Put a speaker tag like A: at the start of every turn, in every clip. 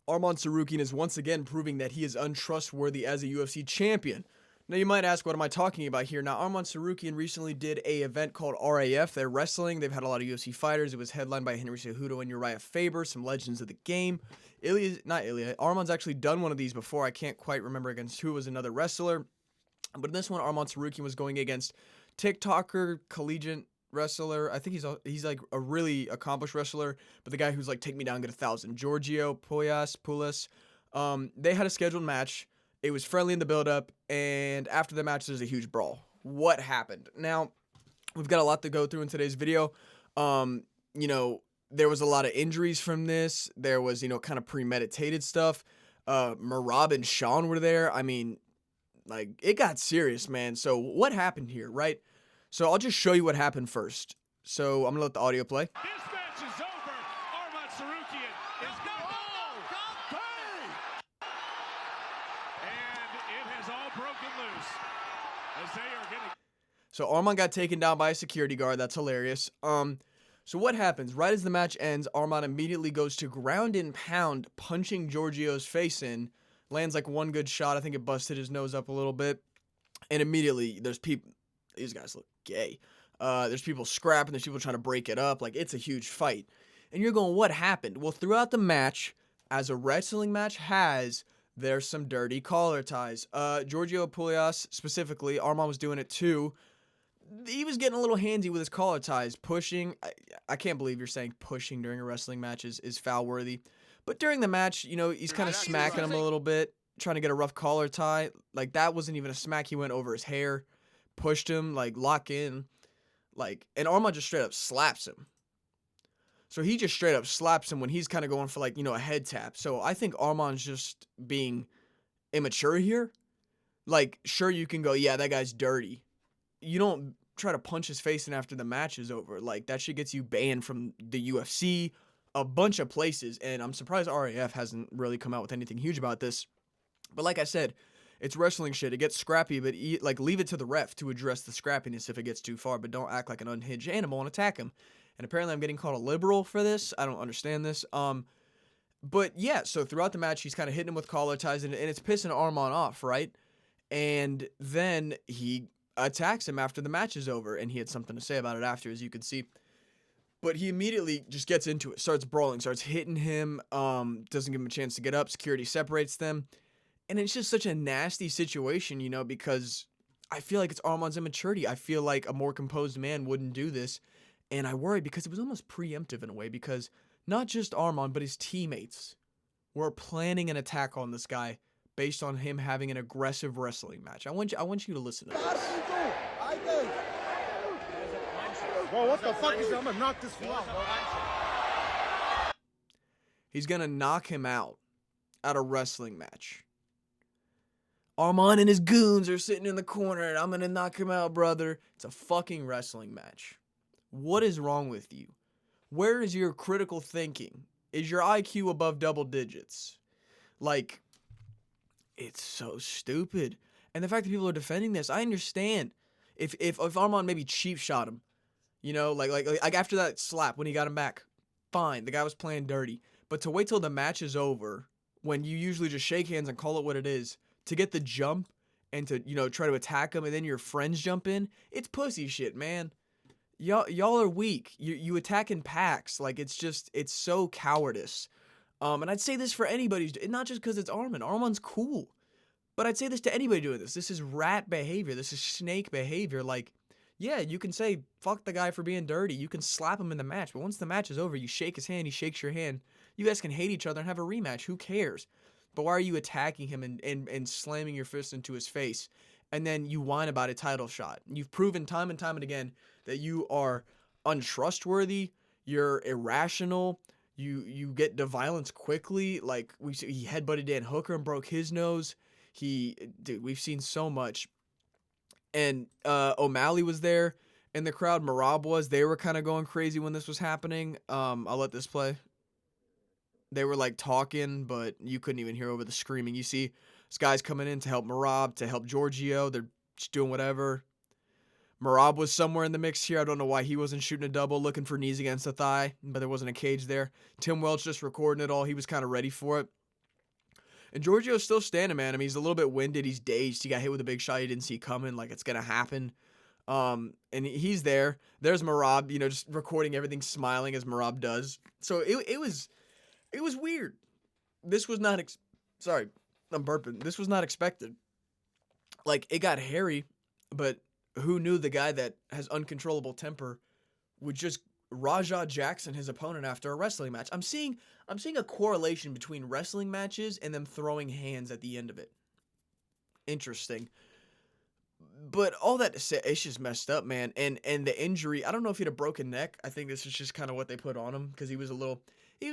A: Arman Tsarukyan is once again proving that he is untrustworthy as a UFC champion. Now you might ask, what am I talking about here? Now Arman Tsarukyan recently did a event called RAF. They're wrestling. They've had a lot of UFC fighters. It was headlined by Henry Cejudo and Uriah Faber, some legends of the game. Arman's actually done one of these before. I can't quite remember against who. It was another wrestler. But in this one, Arman Tsarukyan was going against TikToker, collegiate wrestler. I think he's like a really accomplished wrestler, but the guy who's like, take me down, get 1,000. Giorgio Poulias. They had a scheduled match. It was friendly in the build-up, and after the match, there's a huge brawl. What happened? Now, we've got a lot to go through in today's video. There was a lot of injuries from this. There was, kind of premeditated stuff. Merab and Sean were there. I mean, like, it got serious, man. So what happened here, right? So I'll just show you what happened first. So I'm going to let the audio play.
B: This match is over. Arman Tsarukyan is going to go. And it has all broken loose as they are going to.
A: So Arman got taken down by a security guard. That's hilarious. So what happens? Right as the match ends, Arman immediately goes to ground and pound, punching Giorgio's face in. Lands like one good shot. I think it busted his nose up a little bit. And immediately there's people. These guys look gay. There's people scrapping. There's people trying to break it up. Like, it's a huge fight. And you're going, what happened? Well, throughout the match, as a wrestling match has, there's some dirty collar ties. Giorgio Poulias, specifically, Arman was doing it too. He was getting a little handsy with his collar ties, pushing. I can't believe you're saying pushing during a wrestling match is foul worthy. But during the match, he's kind of smacking him a little bit, trying to get a rough collar tie. Like, that wasn't even a smack. He went over his hair. Pushed him, like, lock in, like, and Arman just straight up slaps him. So he just straight up slaps him when he's kind of going for, like, a head tap. So I think Arman's just being immature here. Like, sure, you can go, yeah, that guy's dirty. You don't try to punch his face in after the match is over. Like, that shit gets you banned from the UFC, a bunch of places, and I'm surprised RAF hasn't really come out with anything huge about this. But like I said, it's wrestling shit. It gets scrappy, but leave it to the ref to address the scrappiness if it gets too far, but don't act like an unhinged animal and attack him. And apparently I'm getting called a liberal for this. I don't understand this. But yeah, so throughout the match, he's kind of hitting him with collar ties, and it's pissing Arman off, right? And then he attacks him after the match is over, and he had something to say about it after, as you can see. But he immediately just gets into it, starts brawling, starts hitting him, doesn't give him a chance to get up. Security separates them. And it's just such a nasty situation, because I feel like it's Arman's immaturity. I feel like a more composed man wouldn't do this. And I worry because it was almost preemptive in a way, because not just Arman, but his teammates were planning an attack on this guy based on him having an aggressive wrestling match. I want you to listen to this.
C: Bro, what the fuck is that? I'm gonna knock this fool out, bro.
A: He's gonna knock him out at a wrestling match. Arman and his goons are sitting in the corner, and I'm gonna knock him out, brother. It's a fucking wrestling match. What is wrong with you? Where is your critical thinking? Is your IQ above double digits? Like, it's so stupid. And the fact that people are defending this, I understand. If Arman maybe cheap shot him, like after that slap when he got him back, fine. The guy was playing dirty. But to wait till the match is over, when you usually just shake hands and call it what it is, to get the jump and to, try to attack him and then your friends jump in, it's pussy shit, man. Y'all are weak. You attack in packs. Like, it's so cowardice. And I'd say this for anybody, not just because it's Arman. Arman's cool. But I'd say this to anybody doing this. This is rat behavior. This is snake behavior. Like, yeah, you can say, fuck the guy for being dirty. You can slap him in the match. But once the match is over, you shake his hand, he shakes your hand. You guys can hate each other and have a rematch. Who cares? But why are you attacking him and slamming your fist into his face? And then you whine about a title shot. You've proven time and time and again that you are untrustworthy. You're irrational. You get to violence quickly. Like, he headbutted Dan Hooker and broke his nose. We've seen so much. And O'Malley was there in the crowd. Merab was. They were kind of going crazy when this was happening. I'll let this play. They were like talking, but you couldn't even hear over the screaming. You see this guy's coming in to help Merab, to help Giorgio. They're just doing whatever. Merab was somewhere in the mix here. I don't know why he wasn't shooting a double, looking for knees against the thigh, but there wasn't a cage there. Tim Welch just recording it all. He was kind of ready for it. And Giorgio's still standing, man. I mean, he's a little bit winded. He's dazed. He got hit with a big shot he didn't see coming. Like, it's going to happen. And he's there. There's Marab, just recording everything, smiling as Marab does. So it was weird. This was not, sorry, I'm burping. This was not expected. Like, it got hairy, but who knew the guy that has uncontrollable temper would just Rajah Jackson his opponent after a wrestling match. I'm seeing a correlation between wrestling matches and them throwing hands at the end of it. Interesting. But all that to say, it's just messed up, man. And the injury, I don't know if he had a broken neck. I think this is just kind of what they put on him because he was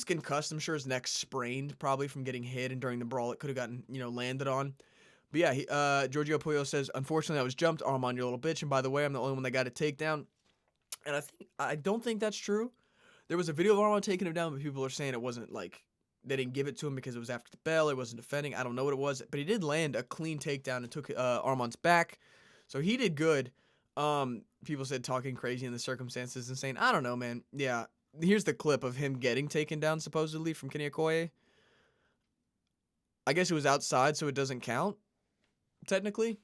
A: concussed. I'm sure his neck sprained probably from getting hit, and during the brawl it could have gotten, landed on. But yeah, Giorgio Puyo says, unfortunately I was jumped, Arman, your little bitch. And by the way, I'm the only one that got a takedown. And I don't think that's true. There was a video of Arman taking him down, but people are saying it wasn't like they didn't give it to him because it was after the bell. He wasn't defending. I don't know what it was, but he did land a clean takedown and took Arman's back. So he did good. People said talking crazy in the circumstances and saying, I don't know, man. Yeah, here's the clip of him getting taken down supposedly from Kenny Okoye. I guess it was outside, so it doesn't count. Technically,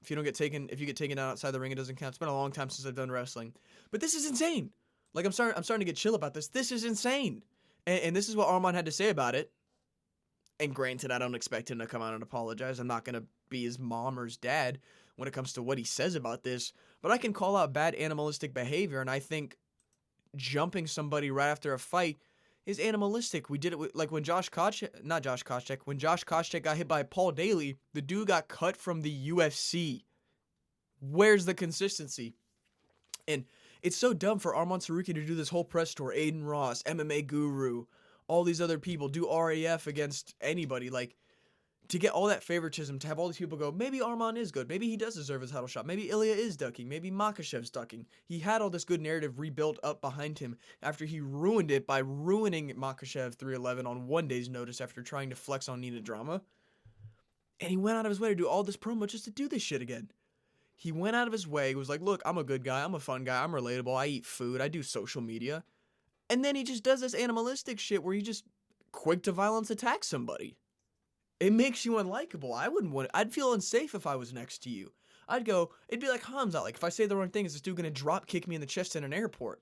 A: if you get taken down outside the ring, it doesn't count. It's been a long time since I've done wrestling, but this is insane. Like I'm starting to get chill about this. This is insane, and this is what Arman had to say about it. And granted, I don't expect him to come out and apologize. I'm not gonna be his mom or his dad when it comes to what he says about this, but I can call out bad animalistic behavior, and I think jumping somebody right after a fight is animalistic. We did it like when Josh Koscheck got hit by Paul Daly, the dude got cut from the UFC. Where's the consistency? And it's so dumb for Arman Tsarukyan to do this whole press tour, Aiden Ross, MMA Guru, all these other people, do RAF against anybody, like, to get all that favoritism, to have all these people go, maybe Arman is good, maybe he does deserve his title shot, maybe Ilya is ducking, maybe Makhachev's ducking. He had all this good narrative rebuilt up behind him after he ruined it by ruining Makhachev 311 on one day's notice after trying to flex on Nina Drama. And he went out of his way to do all this promo just to do this shit again. He went out of his way, he was like, look, I'm a good guy, I'm a fun guy, I'm relatable, I eat food, I do social media. And then he just does this animalistic shit where he just quick to violence attacks somebody. It makes you unlikable. I'd feel unsafe if I was next to you. It'd be like Hamza. Like, if I say the wrong thing, is this dude gonna drop kick me in the chest in an airport?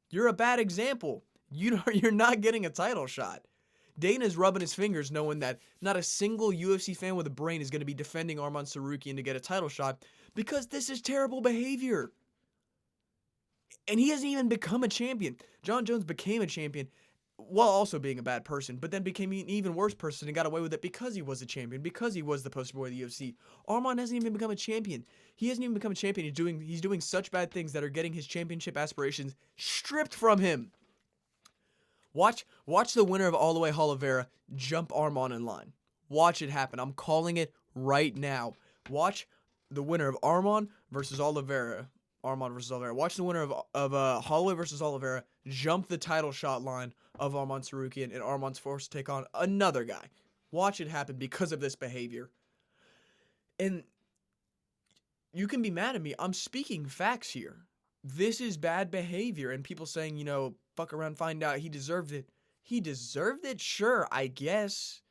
A: You're a bad example. You're not getting a title shot. Dana's rubbing his fingers knowing that not a single UFC fan with a brain is gonna be defending Arman Tsarukyan to get a title shot because this is terrible behavior. And he hasn't even become a champion. John Jones became a champion while also being a bad person, but then became an even worse person and got away with it because he was a champion, because he was the poster boy of the UFC. Arman hasn't even become a champion. He hasn't even become a champion. He's doing such bad things that are getting his championship aspirations stripped from him. Watch the winner of All the Way Oliveira jump Arman in line. Watch it happen. I'm calling it right now. Watch the winner of Arman versus Oliveira. Arman versus Oliveira. Watch the winner of Holloway versus Oliveira jump the title shot line of Arman Tsarukyan, and Arman's forced to take on another guy. Watch it happen because of this behavior. And you can be mad at me. I'm speaking facts here. This is bad behavior, and people saying, fuck around, find out, he deserved it. He deserved it? Sure, I guess.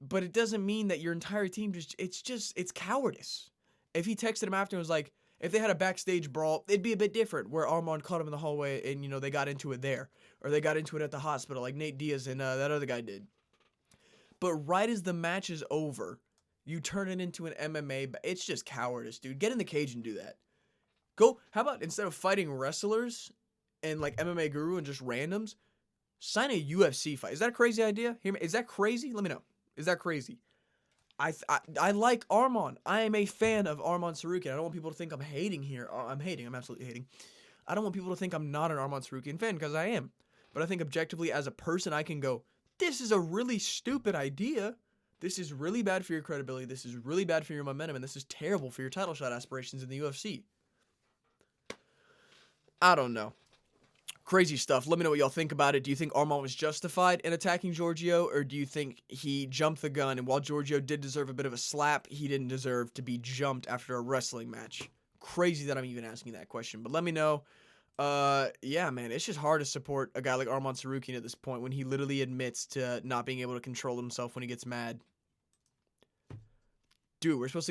A: But it doesn't mean that your entire team it's cowardice. If he texted him after and was like, if they had a backstage brawl, it'd be a bit different, where Arman caught him in the hallway and, they got into it there. Or they got into it at the hospital like Nate Diaz and that other guy did. But right as the match is over, you turn it into an MMA. It's just cowardice, dude. Get in the cage and do that. How about instead of fighting wrestlers and like MMA Guru and just randoms, sign a UFC fight. Is that a crazy idea? Is that crazy? Let me know. Is that crazy? I like Arman. I am a fan of Arman Tsarukyan. I don't want people to think I'm hating here. I'm absolutely hating. I don't want people to think I'm not an Arman Tsarukyan fan, because I am. But I think objectively as a person, I can go, this is a really stupid idea. This is really bad for your credibility. This is really bad for your momentum. And this is terrible for your title shot aspirations in the UFC. I don't know. Crazy stuff. Let me know what y'all think about it. Do you think Arman was justified in attacking Giorgio, or do you think he jumped the gun, and while Giorgio did deserve a bit of a slap, he didn't deserve to be jumped after a wrestling match? Crazy that I'm even asking that question, but let me know. Yeah, man, it's just hard to support a guy like Arman Tsarukyan at this point when he literally admits to not being able to control himself when he gets mad. Dude, we're supposed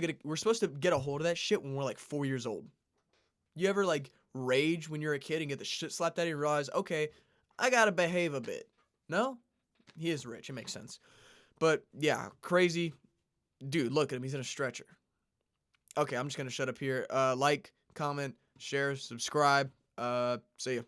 A: to get a hold of that shit when we're like 4 years old. You ever like rage when you're a kid and get the shit slapped out of you and realize, okay, I gotta behave a bit? No? He is rich. It makes sense. But yeah, crazy. Dude, look at him. He's in a stretcher. Okay, I'm just gonna shut up here. Like, comment, share, subscribe. See ya.